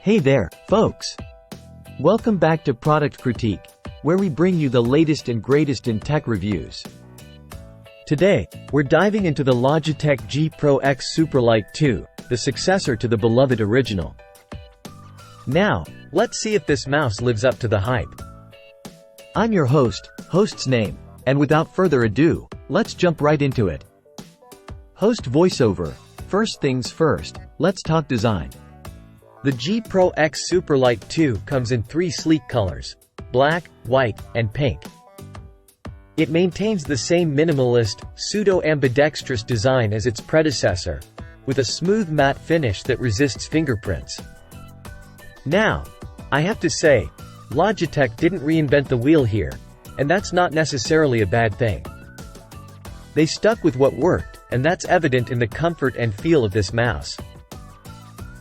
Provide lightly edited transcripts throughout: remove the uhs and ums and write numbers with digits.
Hey there, folks! Welcome back to Product Critique, where we bring you the latest and greatest in tech reviews. Today, we're diving into the Logitech G Pro X Superlight 2, the successor to the beloved original. Now, let's see if this mouse lives up to the hype. I'm your host's name, and without further ado, let's jump right into it. Host voiceover. First things first, let's talk design. The G Pro X Superlight 2 comes in three sleek colors: black, white, and pink. It maintains the same minimalist, pseudo-ambidextrous design as its predecessor, with a smooth matte finish that resists fingerprints. Now, I have to say, Logitech didn't reinvent the wheel here, and that's not necessarily a bad thing. They stuck with what worked, and that's evident in the comfort and feel of this mouse.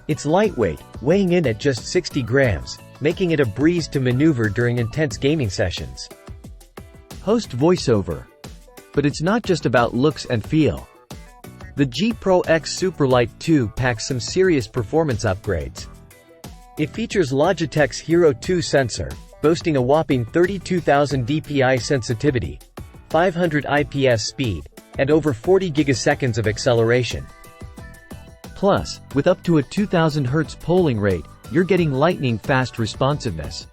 It's lightweight, weighing in at just 60 grams, making it a breeze to maneuver during intense gaming sessions. Host voiceover. But it's not just about looks and feel. The G Pro X Superlight 2 packs some serious performance upgrades. It features Logitech's Hero 2 sensor, boasting a whopping 32,000 dpi sensitivity, 500 IPS speed, and over 40 gigaseconds of acceleration. Plus, with up to a 2000 Hz polling rate, you're getting lightning-fast responsiveness.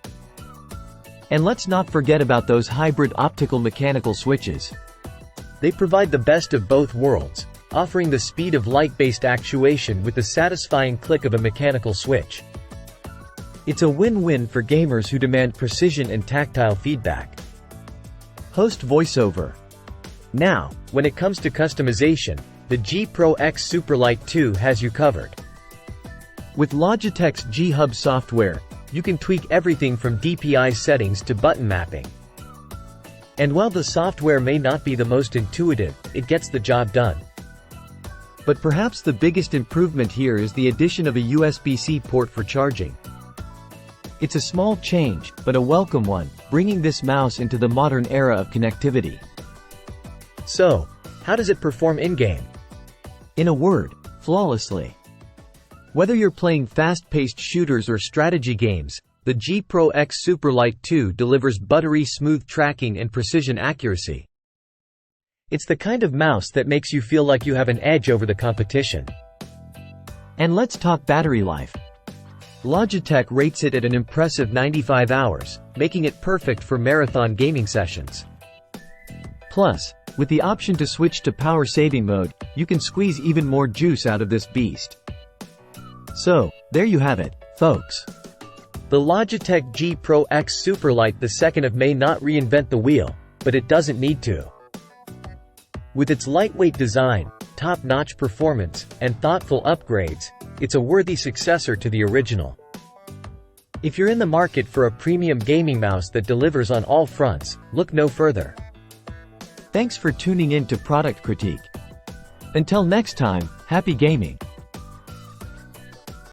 And let's not forget about those hybrid optical-mechanical switches. They provide the best of both worlds, offering the speed of light-based actuation with the satisfying click of a mechanical switch. It's a win-win for gamers who demand precision and tactile feedback. Host voiceover. Now, when it comes to customization, the G Pro X Superlight 2 has you covered. With Logitech's G Hub software, you can tweak everything from DPI settings to button mapping. And while the software may not be the most intuitive, it gets the job done. But perhaps the biggest improvement here is the addition of a USB-C port for charging. It's a small change, but a welcome one, bringing this mouse into the modern era of connectivity. So, how does it perform in-game? In a word, flawlessly. Whether you're playing fast-paced shooters or strategy games, the G Pro X Superlight 2 delivers buttery smooth tracking and precision accuracy. It's the kind of mouse that makes you feel like you have an edge over the competition. And let's talk battery life. Logitech rates it at an impressive 95 hours, making it perfect for marathon gaming sessions. Plus, with the option to switch to power-saving mode, you can squeeze even more juice out of this beast. So, there you have it, folks. The Logitech G Pro X Superlight the May not reinvent the wheel, but it doesn't need to. With its lightweight design, top-notch performance, and thoughtful upgrades, it's a worthy successor to the original. If you're in the market for a premium gaming mouse that delivers on all fronts, look no further. Thanks for tuning in to Product Critique. Until next time, happy gaming!